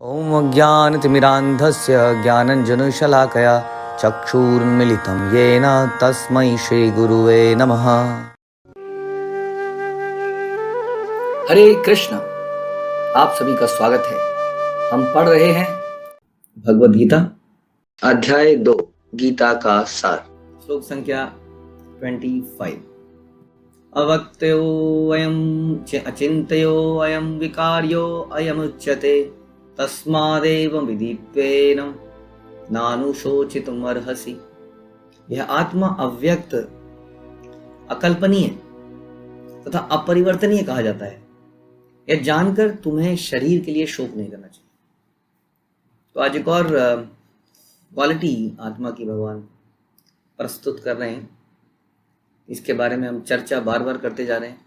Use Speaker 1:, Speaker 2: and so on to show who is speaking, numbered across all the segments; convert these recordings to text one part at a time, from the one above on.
Speaker 1: ॐ अज्ञानतिमिरान्धस्य ज्ञानञ्जनशलाकया चक्षुरुन्मिलितं येन तस्मै श्रीगुरुवे नमः। हरे कृष्ण। आप सभी का स्वागत है। हम पढ़ रहे हैं भगवद गीता अध्याय 2 गीता का सार, श्लोक संख्या 25। अवक्तयो अयं अचिन्तयो अयं विकार्यो अयमुच्यते तस्मादेव विदित्वेन नानुशोचितुम् अर्हसि। यह आत्मा अव्यक्त, अकल्पनीय तथा अपरिवर्तनीय कहा जाता है। यह जानकर तुम्हें शरीर के लिए शोक नहीं करना चाहिए। तो आज एक और क्वालिटी आत्मा की भगवान प्रस्तुत कर रहे हैं। इसके बारे में हम चर्चा बार बार करते जा रहे हैं,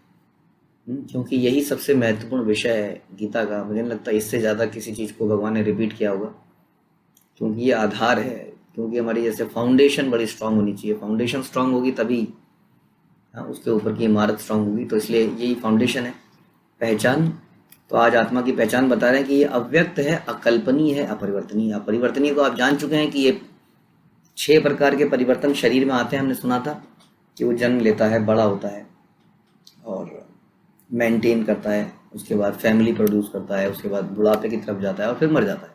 Speaker 1: क्योंकि यही सबसे महत्वपूर्ण विषय है गीता का। मुझे नहीं लगता इससे ज़्यादा किसी चीज़ को भगवान ने रिपीट किया होगा, क्योंकि ये आधार है। क्योंकि हमारी जैसे फाउंडेशन बड़ी स्ट्रांग होनी चाहिए। फाउंडेशन स्ट्रांग होगी तभी उसके ऊपर की इमारत स्ट्रांग होगी। तो इसलिए यही फाउंडेशन है, पहचान। तो आज आत्मा की पहचान बता रहे हैं कि ये अव्यक्त है, अकल्पनीय है, अपरिवर्तनीय। अपरिवर्तनीय को आप जान चुके हैं कि ये 6 प्रकार के परिवर्तन शरीर में आते हैं। हमने सुना था कि वो जन्म लेता है, बड़ा होता है और मेंटेन करता है, उसके बाद फैमिली प्रोड्यूस करता है, उसके बाद बुढ़ापे की तरफ जाता है और फिर मर जाता है।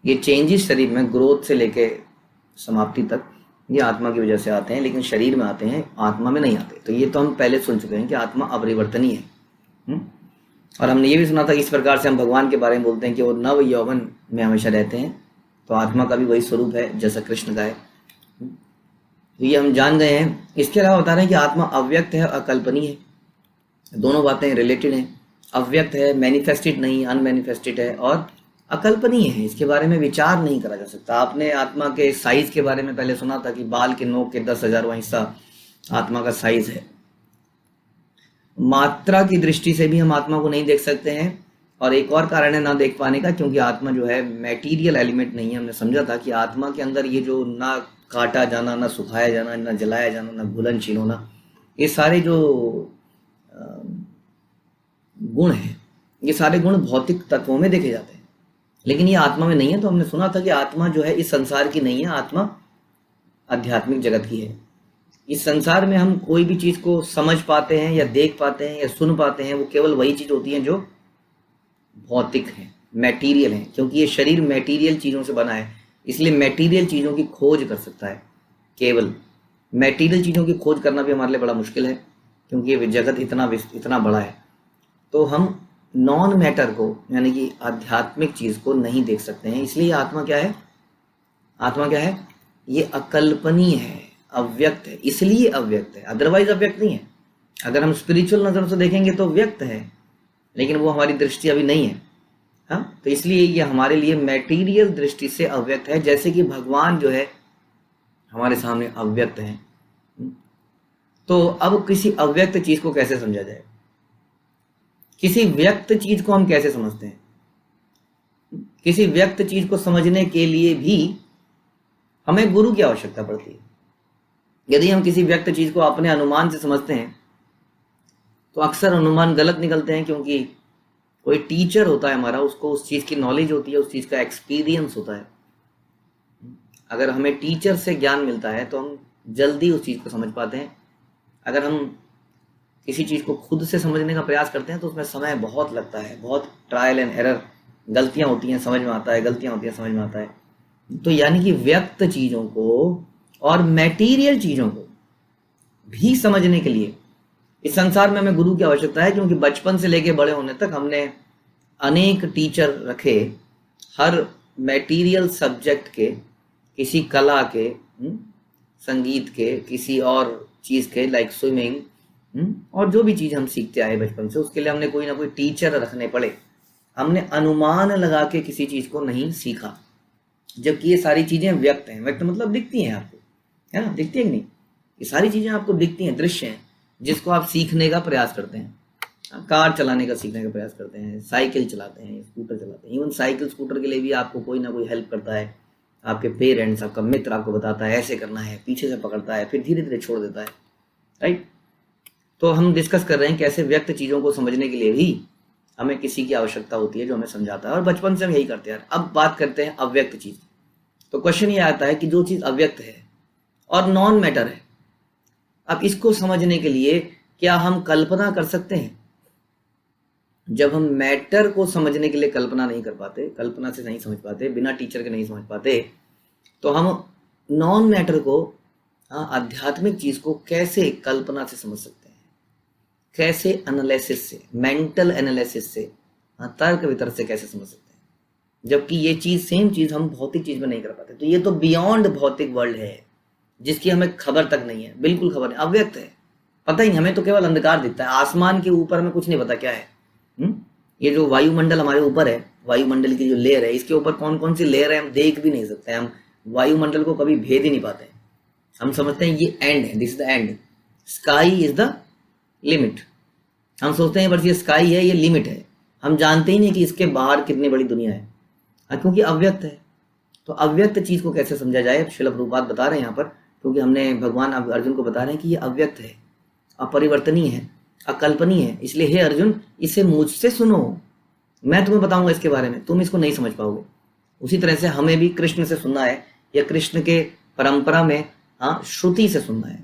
Speaker 1: ये चेंजेस शरीर में ग्रोथ से लेके समाप्ति तक ये आत्मा की वजह से आते हैं, लेकिन शरीर में आते हैं, आत्मा में नहीं आते। तो ये तो हम पहले सुन चुके हैं कि आत्मा अपरिवर्तनीय है। और हमने ये भी सुना था कि इस प्रकार से हम भगवान के बारे में बोलते हैं कि वो नव यौवन में हमेशा रहते हैं। तो आत्मा का भी वही स्वरूप है जैसा कृष्ण का है। तो ये हम जान गए हैं। इसके अलावा बता रहे हैं कि आत्मा अव्यक्त है, अकल्पनीय है। दोनों बातें रिलेटेड हैं। अव्यक्त है, मैनिफेस्टेड नहीं, अनमैनिफेस्टेड है, और अकल्पनीय है, इसके बारे में विचार नहीं करा जा सकता। आपने आत्मा के साइज के बारे में पहले सुना था कि बाल के नोक के 10,000वां हिस्सा आत्मा का साइज है। मात्रा की दृष्टि से भी हम आत्मा को नहीं देख सकते हैं। और एक और कारण है ना देख पाने का, क्योंकि आत्मा जो है मैटीरियल एलिमेंट नहीं है। हमने समझा था कि आत्मा के अंदर ये जो ना काटा जाना, ना सुखाया जाना, ना जलाया जाना, ना घुलनशील होना, ये सारे जो गुण हैं, ये सारे गुण भौतिक तत्वों में देखे जाते हैं, लेकिन ये आत्मा में नहीं है। तो हमने सुना था कि आत्मा जो है इस संसार की नहीं है, आत्मा आध्यात्मिक जगत की है। इस संसार में हम कोई भी चीज़ को समझ पाते हैं या देख पाते हैं या सुन पाते हैं, वो केवल वही चीज़ होती है जो भौतिक है, मैटीरियल है। क्योंकि ये शरीर मैटीरियल चीज़ों से बना है, इसलिए मैटीरियल चीज़ों की खोज कर सकता है। केवल मैटीरियल चीज़ों की खोज करना भी हमारे लिए बड़ा मुश्किल है, क्योंकि ये जगत इतना बड़ा है। तो हम नॉन मैटर को, यानी कि आध्यात्मिक चीज़ को नहीं देख सकते हैं। इसलिए आत्मा क्या है? आत्मा क्या है? ये अकल्पनीय है, अव्यक्त है। इसलिए अव्यक्त है, अदरवाइज अव्यक्त नहीं है। अगर हम स्पिरिचुअल नज़र से देखेंगे तो व्यक्त है, लेकिन वो हमारी दृष्टि अभी नहीं है। हाँ, तो इसलिए ये हमारे लिए मैटीरियल दृष्टि से अव्यक्त है, जैसे कि भगवान जो है हमारे सामने अव्यक्त है। तो अब किसी अव्यक्त चीज़ को कैसे समझा जाए? किसी व्यक्त चीज को हम कैसे समझते हैं? किसी व्यक्त चीज को समझने के लिए भी हमें गुरु की आवश्यकता पड़ती है। यदि हम किसी व्यक्त चीज को अपने अनुमान से समझते हैं तो अक्सर अनुमान गलत निकलते हैं, क्योंकि कोई टीचर होता है हमारा, उसको उस चीज की नॉलेज होती है, उस चीज का एक्सपीरियंस होता है। अगर हमें टीचर से ज्ञान मिलता है तो हम जल्दी उस चीज को समझ पाते हैं। अगर हम किसी चीज़ को खुद से समझने का प्रयास करते हैं तो उसमें समय बहुत लगता है, बहुत ट्रायल एंड एरर, गलतियां होती हैं, समझ में आता है, गलतियां होती हैं, समझ में आता है। तो यानी कि व्यक्त चीज़ों को और मैटीरियल चीज़ों को भी समझने के लिए इस संसार में हमें गुरु की आवश्यकता है, क्योंकि बचपन से लेके बड़े होने तक हमने अनेक टीचर रखे, हर मैटीरियल सब्जेक्ट के, किसी कला के, संगीत के, किसी और चीज़ के, लाइक स्विमिंग, और जो भी चीज़ हम सीखते आए बचपन से, उसके लिए हमने कोई ना कोई टीचर रखने पड़े। हमने अनुमान लगा के किसी चीज़ को नहीं सीखा, जबकि ये सारी चीज़ें व्यक्त हैं। व्यक्त मतलब दिखती हैं आपको, है ना? दिखती है कि नहीं? ये सारी चीज़ें आपको दिखती हैं, दृश्य हैं, जिसको आप सीखने का प्रयास करते हैं। कार चलाने का सीखने का प्रयास करते हैं, साइकिल चलाते हैं, स्कूटर चलाते हैं। इवन साइकिल स्कूटर के लिए भी आपको कोई ना कोई हेल्प करता है। आपके पेरेंट्स, आपका मित्र आपको बताता है ऐसे करना है, पीछे से पकड़ता है, फिर धीरे धीरे छोड़ देता है, राइट? तो हम डिस्कस कर रहे हैं कैसे व्यक्त चीज़ों को समझने के लिए भी हमें किसी की आवश्यकता होती है जो हमें समझाता है, और बचपन से हम यही करते हैं यार। अब बात करते हैं अव्यक्त चीज। तो क्वेश्चन ये आता है कि जो चीज अव्यक्त है और नॉन मैटर है, अब इसको समझने के लिए क्या हम कल्पना कर सकते हैं? जब हम मैटर को समझने के लिए कल्पना नहीं कर पाते, कल्पना से नहीं समझ पाते, बिना टीचर के नहीं समझ पाते, तो हम नॉन मैटर को, आध्यात्मिक चीज को कैसे कल्पना से समझ सकते हैं? कैसे एनालिसिस से, मेंटल एनालिसिस से, तर्क वितर्क से कैसे समझ सकते हैं? जबकि ये चीज, सेम चीज हम भौतिक चीज में नहीं कर पाते। तो ये तो बियॉन्ड भौतिक वर्ल्ड है, जिसकी हमें खबर तक नहीं है, बिल्कुल खबर नहीं, अव्यक्त है, पता ही नहीं, हमें तो केवल अंधकार दिखता है। आसमान के ऊपर हमें कुछ नहीं पता क्या है। ये जो वायुमंडल हमारे ऊपर है, वायुमंडल की जो लेयर है, इसके ऊपर कौन कौन सी लेयर है हम देख भी नहीं सकते। हम वायुमंडल को कभी भेद ही नहीं पाते। हम समझते हैं ये एंड है, this is the end, sky is the limit. हम सोचते हैं बस ये स्काई है, ये लिमिट है। हम जानते ही नहीं कि इसके बाहर कितनी बड़ी दुनिया है, क्योंकि अव्यक्त है। तो अव्यक्त चीज को कैसे समझा जाए? श्रील प्रभुपाद बता रहे हैं यहाँ पर, क्योंकि हमने भगवान अर्जुन को बता रहे हैं कि ये अव्यक्त है, अपरिवर्तनीय है, अकल्पनीय है। इसलिए हे अर्जुन, इसे मुझसे सुनो, मैं तुम्हें बताऊंगा इसके बारे में, तुम इसको नहीं समझ पाओगे। उसी तरह से हमें भी कृष्ण से सुनना है, या कृष्ण के परंपरा में, श्रुति से सुनना है।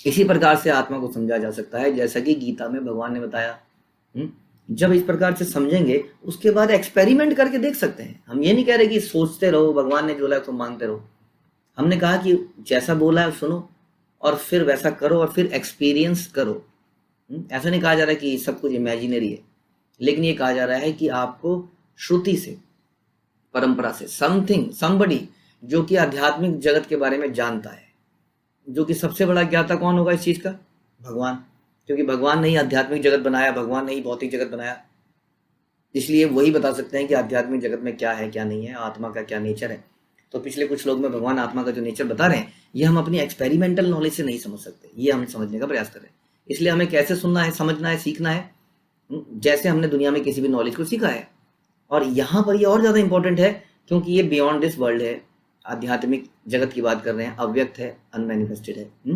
Speaker 1: इसी प्रकार से आत्मा को समझा जा सकता है, जैसा कि गीता में भगवान ने बताया। जब इस प्रकार से समझेंगे, उसके बाद एक्सपेरिमेंट करके देख सकते हैं। हम ये नहीं कह रहे कि सोचते रहो, भगवान ने जो बोला तो मानते रहो। हमने कहा कि जैसा बोला है सुनो, और फिर वैसा करो, और फिर एक्सपीरियंस करो। ऐसा नहीं कहा जा रहा है कि सब कुछ इमेजिनरी है, लेकिन ये कहा जा रहा है कि आपको श्रुति से, परंपरा से, समबडी जो कि आध्यात्मिक जगत के बारे में जानता है, जो कि सबसे बड़ा ज्ञाता कौन होगा इस चीज का? भगवान। क्योंकि भगवान ने ही आध्यात्मिक जगत बनाया, भगवान ने ही भौतिक जगत बनाया, इसलिए वही बता सकते हैं कि आध्यात्मिक जगत में क्या है क्या नहीं है, आत्मा का क्या नेचर है। तो पिछले कुछ श्लोक में भगवान आत्मा का जो नेचर बता रहे हैं, ये हम अपनी एक्सपेरिमेंटल नॉलेज से नहीं समझ सकते, ये हम समझने का प्रयास करें। इसलिए हमें कैसे सुनना है, समझना है, सीखना है, जैसे हमने दुनिया में किसी भी नॉलेज को सीखा है। और यहाँ पर ये और ज्यादा इंपॉर्टेंट है, क्योंकि ये बियॉन्ड दिस वर्ल्ड है, आध्यात्मिक जगत की बात कर रहे हैं, अव्यक्त है, अनमैनिफेस्टेड है।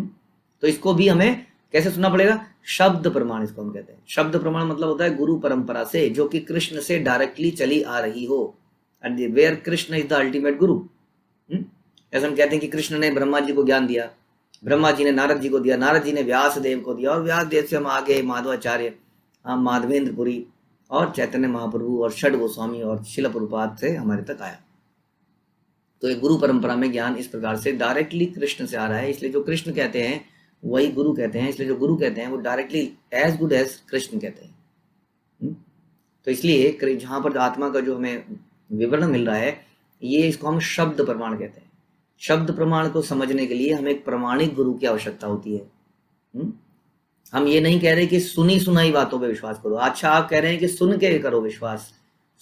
Speaker 1: तो इसको भी हमें कैसे सुनना पड़ेगा? शब्द प्रमाण इसको हम कहते हैं। शब्द प्रमाण मतलब होता है गुरु परंपरा से, जो कि कृष्ण से डायरेक्टली चली आ रही हो, and where Krishna is the ultimate guru. ऐसा हम कहते हैं कि कृष्ण ने ब्रह्मा जी को ज्ञान दिया, ब्रह्मा जी ने नारद जी को दिया, नारद जी ने व्यास देव को दिया, और व्यास देव से हम आगे माधवाचार्य, माधवेंद्रपुरी और चैतन्य महाप्रभु और षड गोस्वामी और शिल प्रभुपाद से हमारे तक आया। तो ये गुरु परंपरा में ज्ञान इस प्रकार से डायरेक्टली कृष्ण से आ रहा है, इसलिए जो कृष्ण कहते हैं वही गुरु कहते हैं। इसलिए जो गुरु कहते हैं वो directly as good as Krishna कहते हैं। तो इसलिए जहां पर आत्मा का जो हमें विवरण मिल रहा है, ये इसको हम शब्द प्रमाण कहते हैं। शब्द प्रमाण को समझने के लिए हमें एक प्रमाणिक गुरु की आवश्यकता होती है। हम ये नहीं कह रहे कि सुनी सुनाई बातों पे विश्वास करो। अच्छा, आप कह रहे हैं कि सुन के करो विश्वास,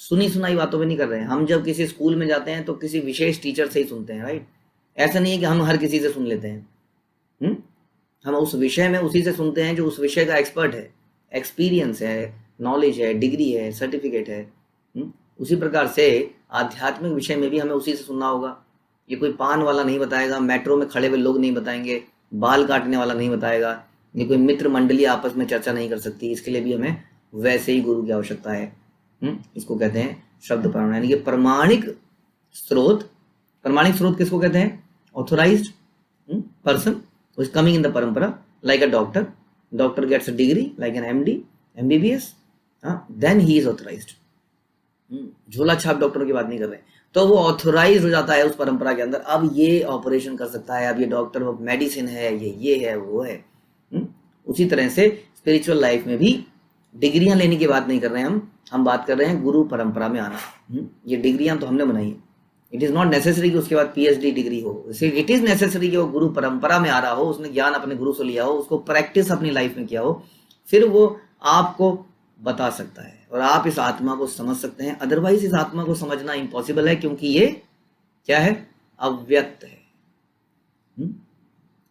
Speaker 1: सुनी सुनाई बातों पे नहीं कर रहे हैं। हम जब किसी स्कूल में जाते हैं तो किसी विशेष टीचर से ही सुनते हैं, राइट? ऐसा नहीं है कि हम हर किसी से सुन लेते हैं। हम उस विषय में उसी से सुनते हैं जो उस विषय का एक्सपर्ट है, एक्सपीरियंस है, नॉलेज है, डिग्री है, सर्टिफिकेट है। उसी प्रकार से आध्यात्मिक विषय में भी हमें उसी से सुनना होगा। ये कोई पान वाला नहीं बताएगा, मेट्रो में खड़े हुए लोग नहीं बताएंगे, बाल काटने वाला नहीं बताएगा, ये कोई मित्र मंडली आपस में चर्चा नहीं कर सकती। इसके लिए भी हमें वैसे ही गुरु की आवश्यकता है। इसको कहते हैं शब्द प्रमाण, यानी कि प्रमाणिक स्रोत। प्रमाणिक स्रोत किसको कहते हैं? Authorised person who is coming in the parampara, like a doctor. Doctor gets a degree like an MD, MBBS, then he is authorized. झोला छाप डॉक्टरों की बात नहीं कर रहे, तो वो ऑथोराइज हो जाता है उस परंपरा के अंदर। अब ये ऑपरेशन कर सकता है, अब ये डॉक्टर, वो मेडिसिन है, ये है, वो है। उसी तरह से स्पिरिचुअल लाइफ में भी डिग्रियां लेने की बात नहीं कर रहे हैं हम बात कर रहे हैं गुरु परंपरा में आना। ये डिग्रियां तो हमने बनाई है, इट इज नॉट नेसेसरी कि उसके बाद PhD डिग्री हो। इट इज नेसेसरी कि वो गुरु परंपरा में आ रहा हो, उसने ज्ञान अपने गुरु से लिया हो, उसको प्रैक्टिस अपनी लाइफ में किया हो, फिर वो आपको बता सकता है और आप इस आत्मा को समझ सकते हैं। अदरवाइज इस आत्मा को समझना इम्पॉसिबल है, क्योंकि ये क्या है? अव्यक्त है,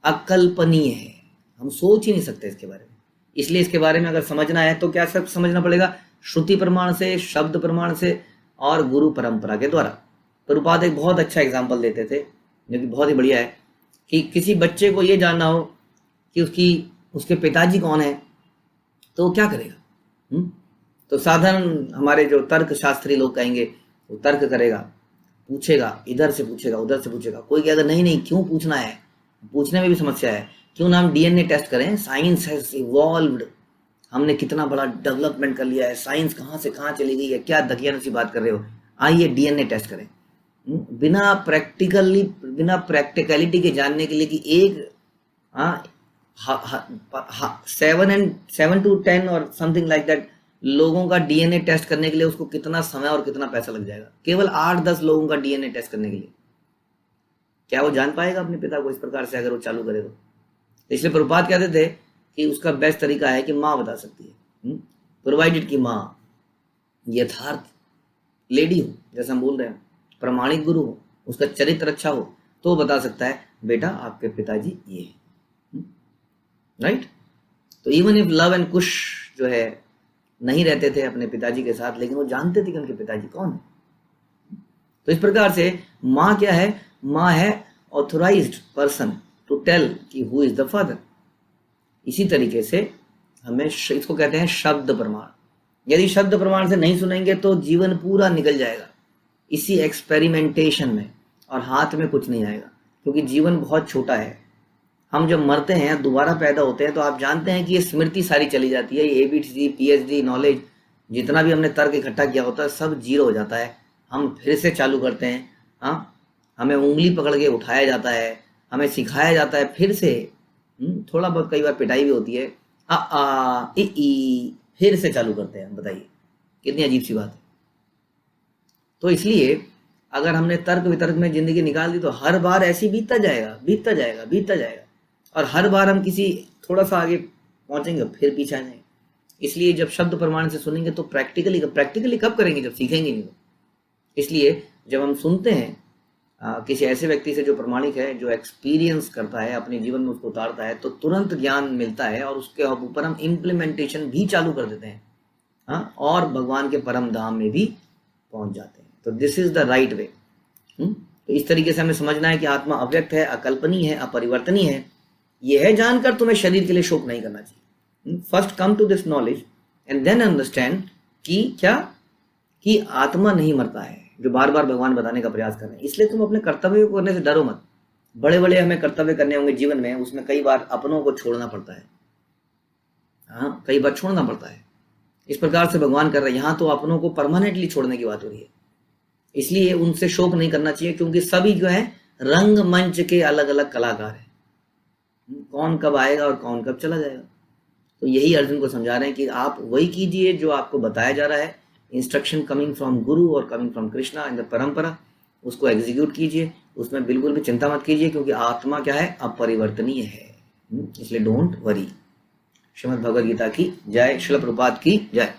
Speaker 1: अकल्पनीय है, हम सोच ही नहीं सकते इसके बारे में। इसलिए इसके बारे में अगर समझना है तो क्या सब समझना पड़ेगा? श्रुति प्रमाण से, शब्द प्रमाण से और गुरु परंपरा के द्वारा। प्रभुपाद एक बहुत अच्छा एग्जाम्पल देते थे, जो कि बहुत ही बढ़िया है, कि किसी बच्चे को ये जानना हो कि उसके पिताजी कौन है, तो वो क्या करेगा? तो साधारण हमारे जो तर्क शास्त्री लोग कहेंगे, वो तर्क करेगा, पूछेगा, इधर से पूछेगा, उधर से पूछेगा। कोई कहेगा नहीं नहीं, क्यों पूछना है, पूछने में भी समस्या है, क्यों ना हम डीएनए टेस्ट करें, साइंस हैज इवॉल्व्ड, हमने कितना बड़ा डेवलपमेंट कर लिया है, साइंस कहाँ से कहाँ चली गई है, क्या दकियानुसी बात कर रहे हो, आइए डीएनए टेस्ट करें। बिना प्रैक्टिकलिटी के जानने के लिए कि एक 7 to 10 और समथिंग लाइक दैट लोगों का डीएनए टेस्ट करने के लिए उसको कितना समय और कितना पैसा लग जाएगा, केवल 8-10 लोगों का डीएनए टेस्ट करने के लिए। क्या वो जान पाएगा अपने पिता को इस प्रकार से अगर वो चालू करे तो? इसलिए प्रभुपाद कहते थे कि उसका बेस्ट तरीका है कि माँ बता सकती है, प्रोवाइडेड कि माँ यथार्थ लेडी हो, जैसा हम बोल रहे हैं, प्रमाणिक गुरु हो, उसका चरित्र अच्छा हो, तो वो बता सकता है बेटा आपके पिताजी ये है, राइट। तो इवन इफ लव एंड कुश जो है नहीं रहते थे अपने पिताजी के साथ, लेकिन वो जानते थे कि उनके पिताजी कौन है। तो इस प्रकार से माँ क्या है, माँ है ऑथोराइज्ड पर्सन टू टेल कि हु इज द फादर। इसी तरीके से हमें इसको कहते हैं शब्द प्रमाण। यदि शब्द प्रमाण से नहीं सुनेंगे तो जीवन पूरा निकल जाएगा इसी एक्सपेरिमेंटेशन में, और हाथ में कुछ नहीं आएगा, क्योंकि जीवन बहुत छोटा है। हम जब मरते हैं, दोबारा पैदा होते हैं, तो आप जानते हैं कि ये स्मृति सारी चली जाती है, ये ABCD PhD नॉलेज जितना भी हमने तर्क इकट्ठा किया होता है सब जीरो हो जाता है। हम फिर से चालू करते हैं। हाँ, हमें उंगली पकड़ के उठाया जाता है, हमें सिखाया जाता है फिर से, थोड़ा बहुत कई बार पिटाई भी होती है, फिर से चालू करते हैं। बताइए कितनी अजीब सी बात है। तो इसलिए अगर हमने तर्क वितर्क में जिंदगी निकाल दी तो हर बार ऐसी बीतता जाएगा, और हर बार हम किसी थोड़ा सा आगे पहुंचेंगे फिर पीछे आ जाएंगे। इसलिए जब शब्द प्रमाण से सुनेंगे तो प्रैक्टिकली कब करेंगे, जब सीखेंगे नहीं तो। इसलिए जब हम सुनते हैं किसी ऐसे व्यक्ति से जो प्रमाणिक है, जो एक्सपीरियंस करता है, अपने जीवन में उसको उतारता है, तो तुरंत ज्ञान मिलता है और उसके ऊपर हम इम्प्लीमेंटेशन भी चालू कर देते हैं, हाँ, और भगवान के परम धाम में भी पहुंच जाते हैं। तो this is the right way. तो इस तरीके से हमें समझना है कि आत्मा अव्यक्त है, अकल्पनीय है, अपरिवर्तनीय है। यह है जानकर तुम्हें शरीर के लिए शोक नहीं करना चाहिए। First come to this knowledge and then understand कि क्या, कि आत्मा नहीं मरता है, जो बार बार भगवान बताने का प्रयास कर रहे हैं। इसलिए तुम अपने कर्तव्य को करने से डरो मत। बड़े बड़े हमें कर्तव्य करने होंगे जीवन में, उसमें कई बार अपनों को छोड़ना पड़ता है, हाँ, कई बार छोड़ना पड़ता है। इस प्रकार से भगवान कर रहे हैं। यहाँ तो अपनों को परमानेंटली छोड़ने की बात हो रही है, इसलिए उनसे शोक नहीं करना चाहिए, क्योंकि सभी जो है रंगमंच के अलग अलग कलाकार हैं। कौन कब आएगा और कौन कब चला जाएगा। तो यही अर्जुन को समझा रहे हैं कि आप वही कीजिए जो आपको बताया जा रहा है, इंस्ट्रक्शन कमिंग फ्रॉम गुरु और coming from Krishna in the परंपरा, उसको एग्जीक्यूट कीजिए, उसमें बिल्कुल भी चिंता मत कीजिए, क्योंकि आत्मा क्या है, अपरिवर्तनीय है। इसलिए डोंट वरी। श्रीमद् भगवद गीता की जय, श्रील प्रभुपाद की जय।